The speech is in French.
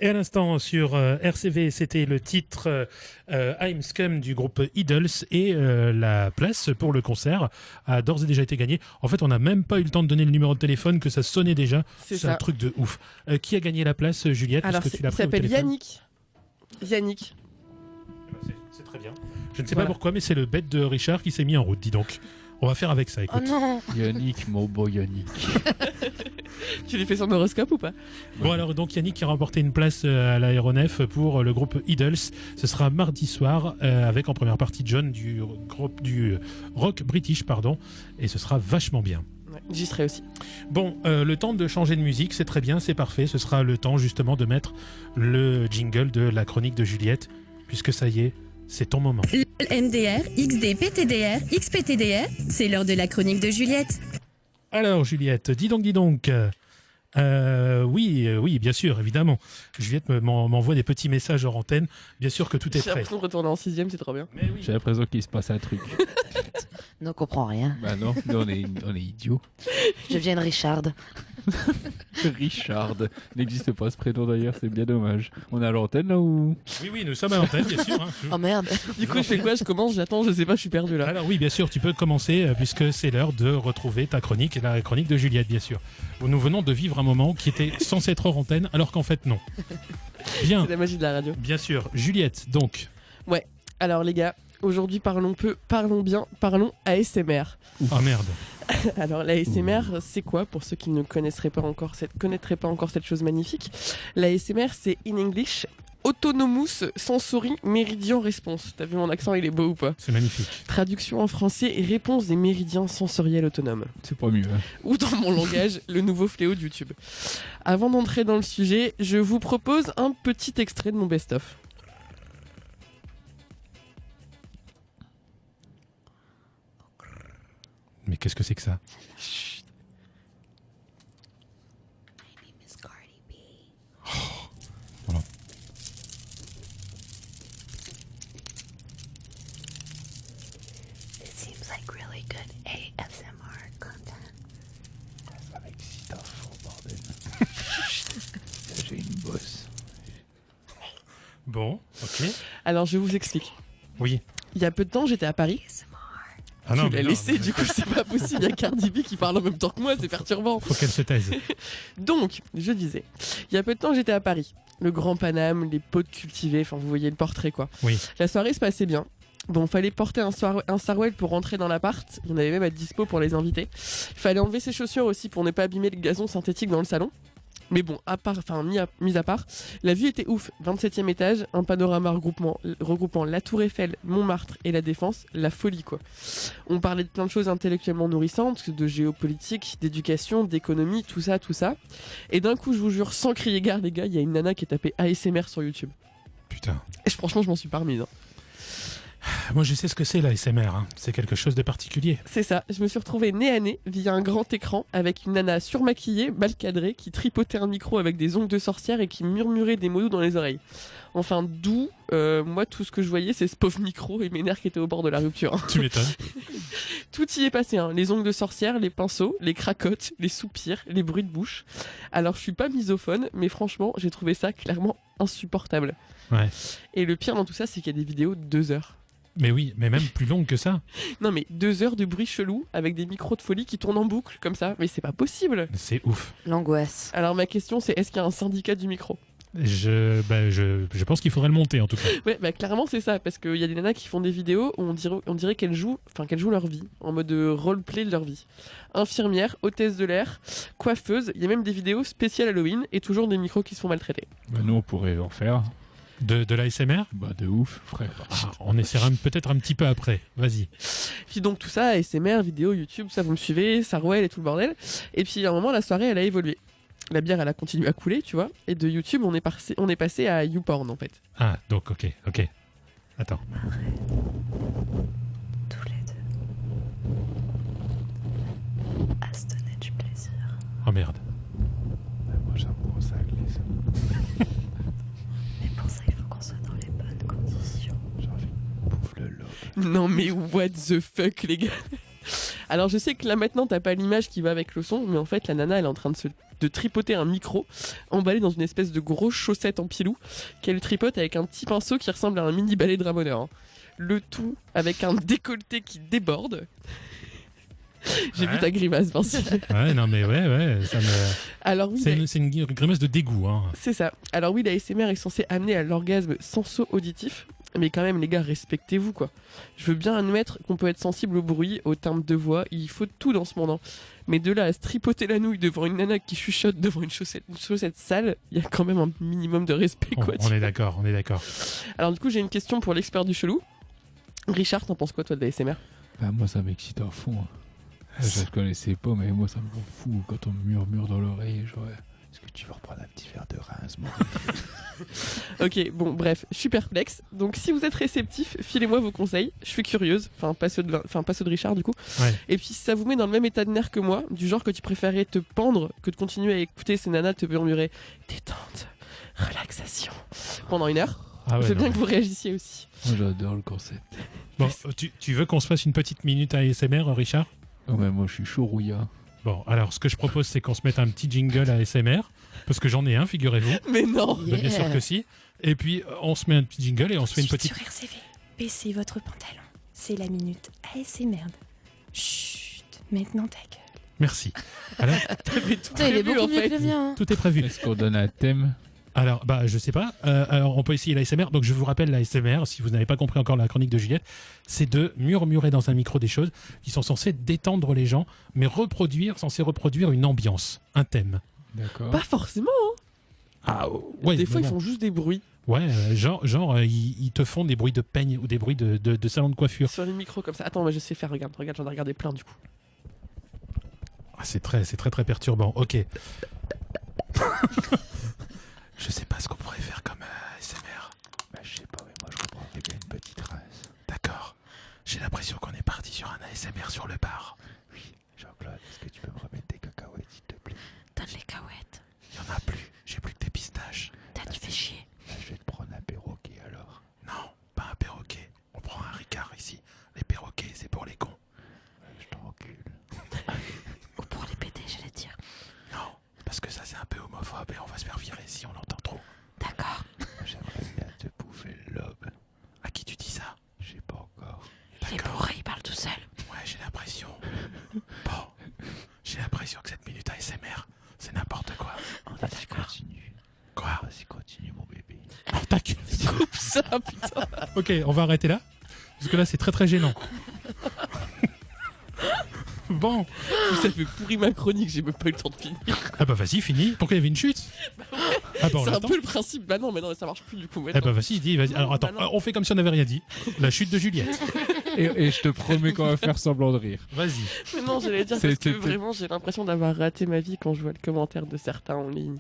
Et à l'instant sur RCV, c'était le titre I'm Scum du groupe Idols et la place pour le concert a d'ores et déjà été gagnée. En fait, on n'a même pas eu le temps de donner le numéro de téléphone que ça sonnait déjà. C'est un truc de ouf. Qui a gagné la place, Juliette? Alors, il s'appelle Yannick. C'est très bien. Je ne sais pas pourquoi, mais c'est le bête de Richard qui s'est mis en route, dis donc. On va faire avec ça, écoute. Oh non. Yannick, mon beau Yannick. Tu lui fais son horoscope ou pas? Bon alors donc Yannick qui a remporté une place à l'aéronef pour le groupe Idols. Ce sera mardi soir avec en première partie John du groupe du rock british pardon, et ce sera vachement bien. Ouais, j'y serai aussi. Bon, le temps de changer de musique, c'est très bien, c'est parfait. Ce sera le temps justement de mettre le jingle de la chronique de Juliette, puisque ça y est, c'est ton moment. MDR, XD, PTDR, XPTDR, c'est l'heure de la chronique de Juliette. Alors Juliette, dis donc. Oui, bien sûr, évidemment. Juliette m'envoie des petits messages hors antenne. Bien sûr que tout est J'ai prêt. l'impression de retourner en 6ème, c'est trop bien. Mais oui. J'ai l'impression qu'il se passe un truc. Ne comprends rien. Bah non, nous, on est idiots. Je viens de Richard. Richard. N'existe pas ce prénom d'ailleurs, c'est bien dommage. On est à l'antenne là ou? Oui, nous sommes à l'antenne, bien sûr. Hein. Oh merde. Du coup, je fais quoi? Je commence, j'attends, je sais pas, je suis perdu là. Alors oui, bien sûr, tu peux commencer puisque c'est l'heure de retrouver ta chronique, la chronique de Juliette, bien sûr. Nous venons de vivre un moment qui était censé être hors antenne, alors qu'en fait non. Bien. C'est la magie de la radio. Bien sûr. Juliette, donc. Ouais. Alors les gars, aujourd'hui parlons peu, parlons bien, parlons ASMR. Ah merde. Alors l'ASMR, c'est quoi pour ceux qui ne connaîtraient pas encore cette chose magnifique? L'ASMR, c'est in English Autonomous Sensory Meridian Response. T'as vu mon accent, il est beau ou pas? C'est magnifique. Traduction en français, réponse des méridiens sensoriels autonomes. C'est pas mieux. Hein. Ou dans mon langage, le nouveau fléau de YouTube. Avant d'entrer dans le sujet, je vous propose un petit extrait de mon best-of. Mais qu'est-ce que c'est que ça? Voilà. It seems like really good ASMR content. Ça m'excite à fond, bordel. J'ai une bosse. Bon, ok. Alors je vous explique. Oui. Il y a peu de temps, j'étais à Paris. Ah Tu mais l'as non, laissé, mais- du coup c'est pas possible, il y a Cardi B qui parle en même temps que moi, c'est perturbant. Faut qu'elle se taise. Donc, je disais, il y a peu de temps j'étais à Paris. Le Grand Paname, les potes cultivés, enfin vous voyez le portrait quoi. Oui. La soirée se passait bien. Bon, fallait porter un sarouel pour rentrer dans l'appart. Il y en avait même à dispo pour les invités. Fallait enlever ses chaussures aussi pour ne pas abîmer le gazon synthétique dans le salon. Mais bon, mis à part, la vue était ouf. 27e étage, un panorama regroupant la Tour Eiffel, Montmartre et la Défense, la folie quoi. On parlait de plein de choses intellectuellement nourrissantes, de géopolitique, d'éducation, d'économie, tout ça. Et d'un coup, je vous jure, sans crier gare les gars, il y a une nana qui a tapé ASMR sur YouTube. Putain. Et franchement, je m'en suis pas remise. Hein. Moi, je sais ce que c'est la SMR. Hein. C'est quelque chose de particulier. C'est ça, je me suis retrouvée nez à nez via un grand écran avec une nana surmaquillée, mal cadrée, qui tripotait un micro avec des ongles de sorcière et qui murmurait des mots doux dans les oreilles. Enfin, d'où, moi, tout ce que je voyais, c'est ce pauvre micro et mes nerfs qui étaient au bord de la rupture. Tu m'étonnes. Tout y est passé, hein. Les ongles de sorcière, les pinceaux, les cracottes, les soupirs, les bruits de bouche. Alors, je suis pas misophone, mais franchement, j'ai trouvé ça clairement insupportable. Ouais. Et le pire dans tout ça, c'est qu'il y a des vidéos de 2 heures. Mais oui, mais même plus longue que ça. Non mais 2 heures de bruit chelou avec des micros de folie qui tournent en boucle comme ça, mais c'est pas possible. C'est ouf. L'angoisse. Alors ma question c'est est-ce qu'il y a un syndicat du micro? Je pense qu'il faudrait le monter en tout cas. Ouais, bah clairement c'est ça parce qu'il y a des nanas qui font des vidéos où on dirait qu'elles jouent leur vie en mode roleplay de leur vie. Infirmière, hôtesse de l'air, coiffeuse, il y a même des vidéos spéciales Halloween et toujours des micros qui se font maltraiter. Bah nous on pourrait en faire. De l'ASMR? Bah de ouf, frère. Ah, on essaiera peut-être un petit peu après. Vas-y. Puis donc tout ça, ASMR, vidéo, YouTube, ça vous me suivez, Sarouel et tout le bordel. Et puis à un moment la soirée elle a évolué. La bière elle a continué à couler, tu vois. Et de YouTube on est passé à YouPorn en fait. Ah, donc ok. Attends. Tous les deux. À se donner du plaisir. Oh merde. Moi j'apprends ça glisse. Mais pour ça, il faut qu'on soit dans les bonnes conditions. J'ai envie de bouffer le lobe. Non mais what the fuck les gars. Alors je sais que là maintenant t'as pas l'image qui va avec le son, mais en fait la nana elle est en train de tripoter un micro emballé dans une espèce de grosse chaussette en pilou qu'elle tripote avec un petit pinceau qui ressemble à un mini balai de ramoneur. Hein. Le tout avec un décolleté qui déborde. J'ai vu ta grimace, Vinci. Ouais, non mais ouais, ça me... Alors oui, c'est une grimace de dégoût. Hein. c'est ça. Alors oui, la ASMR est censée amener à l'orgasme senso-auditif, mais quand même les gars, respectez-vous quoi. Je veux bien admettre qu'on peut être sensible au bruit, au timbre de voix, il faut tout dans ce monde. Hein. Mais de là à se tripoter la nouille devant une nana qui chuchote devant une chaussette sale, il y a quand même un minimum de respect quoi. On est d'accord, on est d'accord. Alors du coup, j'ai une question pour l'expert du chelou. Richard, t'en penses quoi toi de la ASMR? Bah, moi, ça m'excite à fond. Hein. Je ne connaissais pas, mais moi, ça me rend fou quand on me murmure dans l'oreille. Genre, est-ce que tu veux reprendre un petit verre de Reims, mon Ok, bon, bref, je suis perplexe. Donc, si vous êtes réceptif, filez-moi vos conseils. Je suis curieuse, enfin pas ceux de Richard du coup. Ouais. Et puis, si ça vous met dans le même état de nerfs que moi, du genre que tu préférais te pendre que de continuer à écouter ces nanas te murmurer détente, relaxation pendant 1 heure, Ah ouais, je veux non, bien mais- que vous réagissiez aussi. Moi, j'adore le concept. Bon, tu veux qu'on se fasse une petite minute ASMR, Richard? Oh, mais moi, je suis chaud rouillard. Bon, alors ce que je propose, c'est qu'on se mette un petit jingle ASMR, parce que j'en ai un, figurez-vous. Mais non. Bah, bien sûr que si. Et puis, on se met un petit jingle et on se fait une petite... Sur RCV, baissez votre pantalon. C'est la minute ASMR. Chut, maintenant ta gueule. Merci. Alors, T'avais tout Putain, il est prévu beaucoup en mieux fait. que le mien. Hein. tout est prévu. Est-ce qu'on donne un thème? Alors, bah, je sais pas. Alors, on peut essayer l'ASMR. Donc, je vous rappelle l'ASMR, si vous n'avez pas compris encore la chronique de Juliette, c'est de murmurer dans un micro des choses qui sont censées détendre les gens, mais censées reproduire une ambiance, un thème. D'accord. Pas forcément. Ah, ouais. Des fois, mais ils bon. font juste des bruits Ouais, ils te font des bruits de peigne ou des bruits de salon de coiffure. sur les micros comme ça. Attends, moi je sais faire. Regarde, j'en ai regardé plein du coup. Ah, c'est très perturbant. Ok. Je sais pas ce qu'on pourrait faire comme ASMR. Bah, je sais pas, mais moi, je reprendrais bien une petite Reims. D'accord. J'ai l'impression qu'on est parti sur un ASMR sur le bar. Oui, Jean-Claude, est-ce que tu peux me remettre des cacahuètes, s'il te plaît? Donne les cahuètes. Il y en a plus. J'ai plus que des pistaches. T'as, tu fais chier. Bah, je vais te prendre un perroquet, alors. Non, pas un perroquet. On prend un ricard ici. Les perroquets, c'est pour les cons. Je t'encule. Ou pour les péter, j'allais dire. Non, parce que ça c'est un peu homophobe et on va se faire virer si on l'entend trop. D'accord. J'aimerais bien te bouffer le lobe. À qui tu dis ça? Je sais pas encore. Il est bourré, il parle tout seul. Ouais, j'ai l'impression. Bon, j'ai l'impression que cette minute ASMR, c'est n'importe quoi. Vas-y, continue. Quoi? Vas-y, continue, mon bébé. Oh, ta gueule. Coupe ça, putain. Ok, on va arrêter là. Parce que là, c'est très gênant. Bon. Ça fait pourri ma chronique, j'ai même pas eu le temps de finir. Ah bah vas-y, fini. Pourquoi il y avait une chute? Ah bah on C'est un l'attend. peu le principe. Bah non, mais non, ça marche plus du coup. Eh bah vas-y, dis, vas-y. Alors attends, Bah non. on fait comme si on n'avait rien dit. La chute de Juliette. Et je te promets qu'on va faire semblant de rire. Vas-y. Mais non, j'allais dire parce que vraiment, j'ai l'impression d'avoir raté ma vie quand je vois le commentaire de certains en ligne.